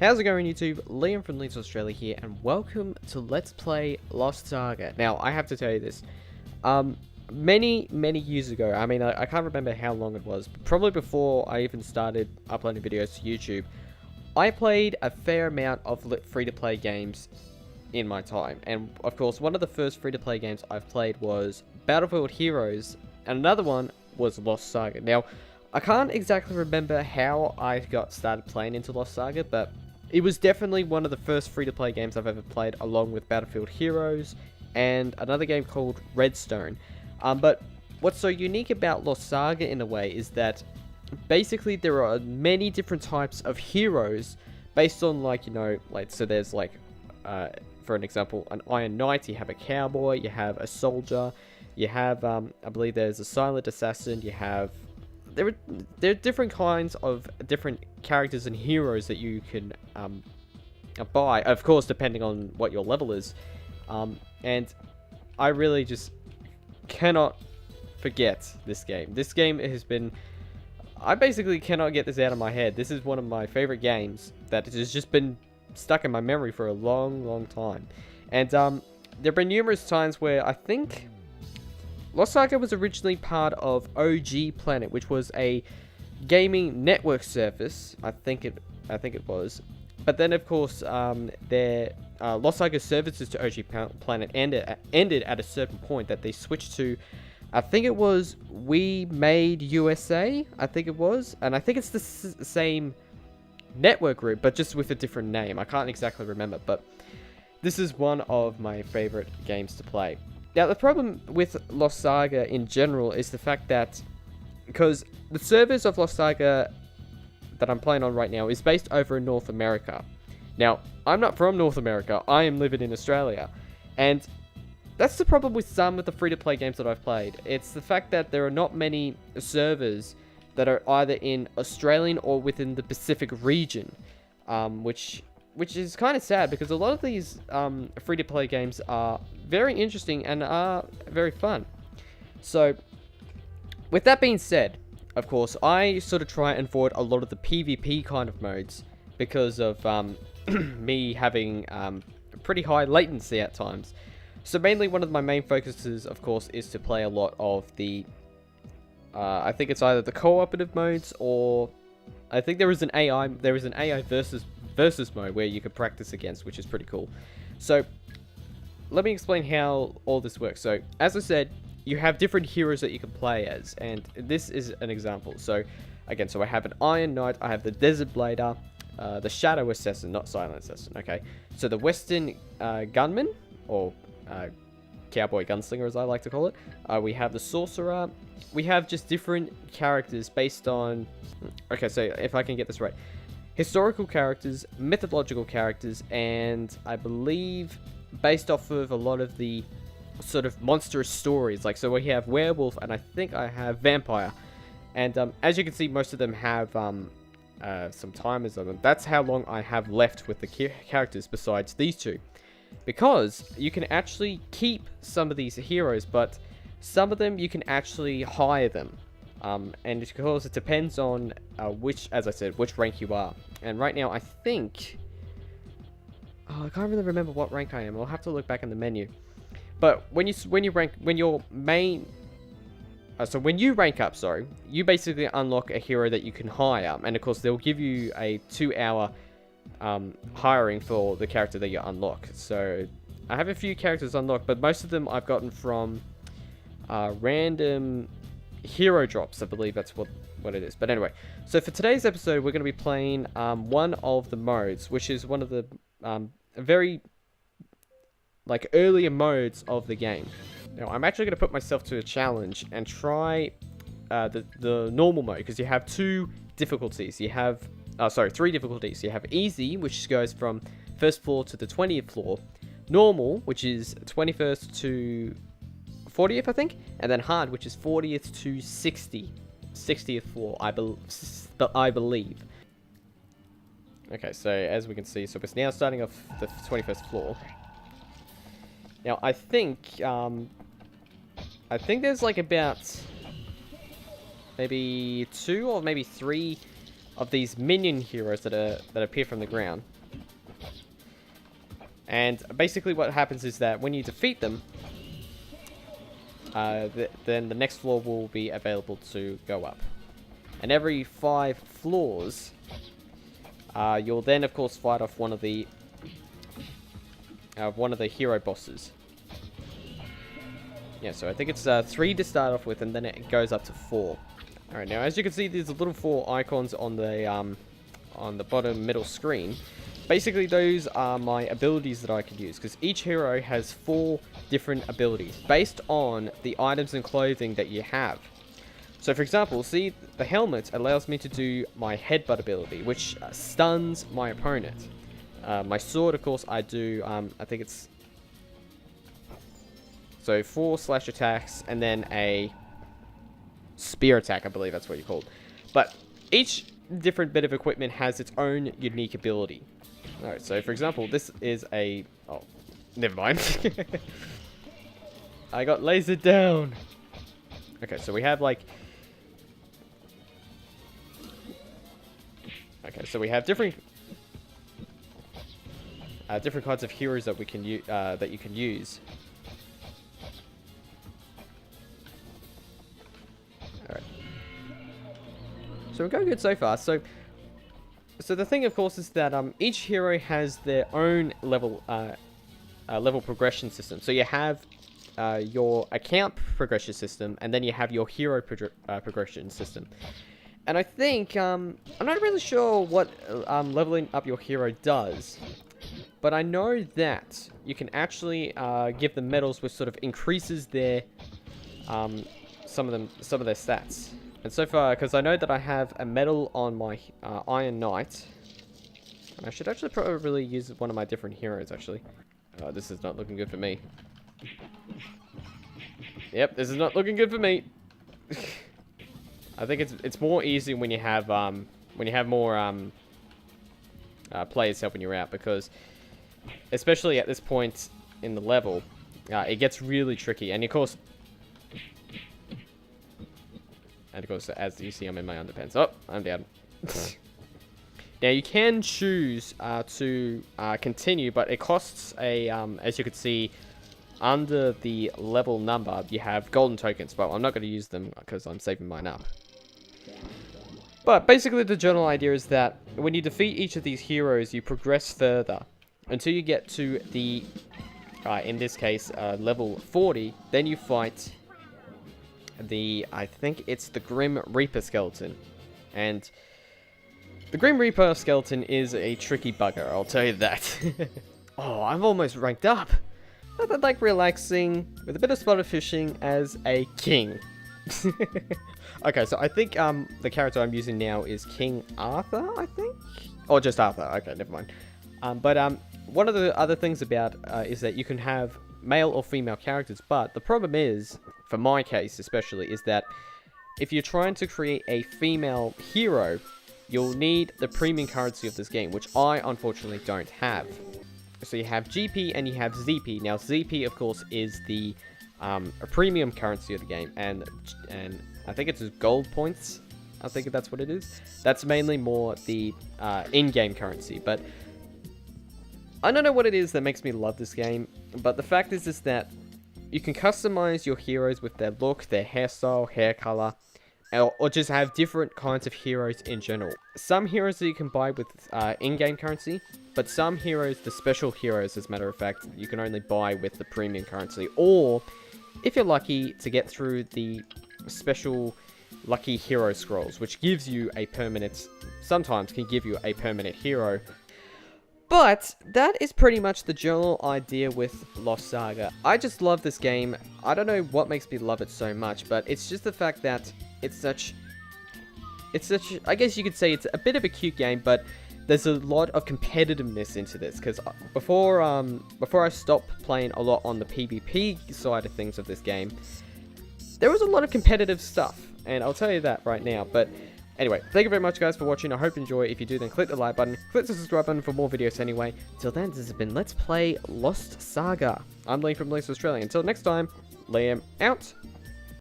How's it going, YouTube? Liam from Leeds Australia here, and welcome to Let's Play Lost Saga. Now, I have to tell you this. Many years ago, I mean, I can't remember how long it was, but probably before I even started uploading videos to YouTube, I played a fair amount of free-to-play games in my time. And, of course, one of the first free-to-play games I've played was Battlefield Heroes, and another one was Lost Saga. Now, I can't exactly remember how I got started playing into Lost Saga, but it was definitely one of the first free-to-play games I've ever played, along with Battlefield Heroes and another game called Redstone. But what's so unique about Lost Saga, in a way, is that basically there are many different types of heroes based on, like, you know, like, so there's, like, for an example, an Iron Knight, you have a cowboy, you have a soldier, you have, I believe there's a silent assassin, you have... There are different kinds of different characters and heroes that you can buy, of course, depending on what your level is. And I really just cannot forget this game. This game has been... I basically cannot get this out of my head. This is one of my favorite games that has just been stuck in my memory for a long time. And there have been numerous times where I think... Lost Saga was originally part of OG Planet, which was a gaming network service. I think it was. But then, of course, their Lost Saga services to OG Planet ended at a certain point that they switched to. I think it was We Made USA. I think it was, and I think it's the same network group, but just with a different name. I can't exactly remember, but this is one of my favorite games to play. Now, the problem with Lost Saga in general is the fact that, because the servers of Lost Saga that I'm playing on right now is based over in North America. Now, I'm not from North America, I am living in Australia, and that's the problem with some of the free-to-play games that I've played. It's the fact that there are not many servers that are either in Australian or within the Pacific region, which is kind of sad, because a lot of these free-to-play games are very interesting and are very fun. So, with that being said, of course, I sort of try and avoid a lot of the PvP kind of modes because of me having pretty high latency at times. So mainly one of my main focuses, of course, is to play a lot of the... I think it's either the cooperative modes, or... I think there is an AI versus mode where you can practice against, which is pretty cool. So, let me explain how all this works. So, as I said, you have different heroes that you can play as, and this is an example. So, again, so I have an Iron Knight, I have the Desert Blader, the Shadow Assassin, not Silent Assassin, okay? So, the Western Gunman, or Cowboy Gunslinger as I like to call it. We have the Sorcerer. We have just different characters based on... Okay, so if I can get this right. Historical characters, mythological characters, and I believe based off of a lot of the sort of monstrous stories. Like, so we have werewolf, and I think I have vampire. And as you can see, most of them have some timers on them. That's how long I have left with the characters besides these two. Because you can actually keep some of these heroes, but some of them you can actually hire them. And of course it depends on as I said, which rank you are. And right now I think... Oh, I can't really remember what rank I am. I'll have to look back in the menu. But when you rank up, sorry, you basically unlock a hero that you can hire, and of course they'll give you a 2-hour hiring for the character that you unlock. So I have a few characters unlocked, but most of them I've gotten from random hero drops. I believe that's what it is. But anyway, so for today's episode we're going to be playing one of the modes, which is one of the very like earlier modes of the game. Now I'm actually going to put myself to a challenge and try the normal mode, because you have two difficulties. You have three difficulties. You have easy, which goes from first floor to the 20th floor, normal, which is 21st to 40th, I think, and then hard, which is 40th to 60th floor, I believe. Okay, so as we can see, so we're now starting off the 21st floor. Now, I think there's like about maybe 2 or maybe 3 of these minion heroes that appear from the ground. And basically what happens is that when you defeat them, then the next floor will be available to go up. And every 5 floors, you'll then of course fight off one of the hero bosses. Yeah, so I think it's 3 to start off with, and then it goes up to 4. Alright, now as you can see, there's a little 4 icons on the bottom middle screen. Basically, those are my abilities that I can use, because each hero has 4 different abilities based on the items and clothing that you have. So for example, see, the helmet allows me to do my headbutt ability, which stuns my opponent. My sword, of course, I do, I think it's... So 4 slash attacks, and then a spear attack, I believe that's what you called. But each different bit of equipment has its own unique ability. Alright, so for example, this is a... Oh, never mind. I got lasered down. Okay, so we have like... Okay, so we have different kinds of heroes that we can that you can use. Alright. So we're going good so far. So the thing, of course, is that each hero has their own level progression system. So you have your account progression system, and then you have your hero progression system. And I think I'm not really sure what leveling up your hero does, but I know that you can actually give them medals, which sort of increases their some of their stats. And so far, because I know that I have a medal on my Iron Knight, and I should actually probably use one of my different heroes, actually. This is not looking good for me. Yep, this is not looking good for me. I think it's more easy when you have more players helping you out, because especially at this point in the level, it gets really tricky. And of course, as you see, I'm in my underpants. Oh, I'm down. Now you can choose to continue, but it costs a as you can see under the level number, you have golden tokens. Well, I'm not going to use them because I'm saving mine up. But basically the general idea is that when you defeat each of these heroes, you progress further until you get to the, in this case, level 40. Then you fight I think it's the Grim Reaper skeleton. And the Grim Reaper skeleton is a tricky bugger, I'll tell you that. Oh, I'm almost ranked up. Nothing like relaxing with a bit of spotted fishing as a king. Okay, so I think the character I'm using now is King Arthur, I think? Or just Arthur. Okay, never mind. But one of the other things about is that you can have male or female characters, but the problem is, for my case especially, is that if you're trying to create a female hero, you'll need the premium currency of this game, which I unfortunately don't have. So you have GP and you have ZP. Now ZP, of course, is the a premium currency of the game, and I think it's gold points. I think that's what it is. That's mainly more the in-game currency, but I don't know what it is that makes me love this game. But the fact is that you can customize your heroes with their look, their hairstyle, hair color, or just have different kinds of heroes in general. Some heroes that you can buy with in-game currency, but some heroes, the special heroes as a matter of fact, you can only buy with the premium currency, or if you're lucky to get through the special lucky hero scrolls, which gives you a permanent, sometimes can give you a permanent hero. But that is pretty much the general idea with Lost Saga. I just love this game. I don't know what makes me love it so much, but it's just the fact that it's such, I guess you could say it's a bit of a cute game, but there's a lot of competitiveness into this, because before I stopped playing a lot on the PvP side of things of this game, there was a lot of competitive stuff, and I'll tell you that right now. But anyway, thank you very much guys for watching. I hope you enjoy. If you do, then click the like button, click the subscribe button for more videos anyway. Till then, this has been Let's Play Lost Saga. I'm Liam from Lost Australia. Until next time, Liam out.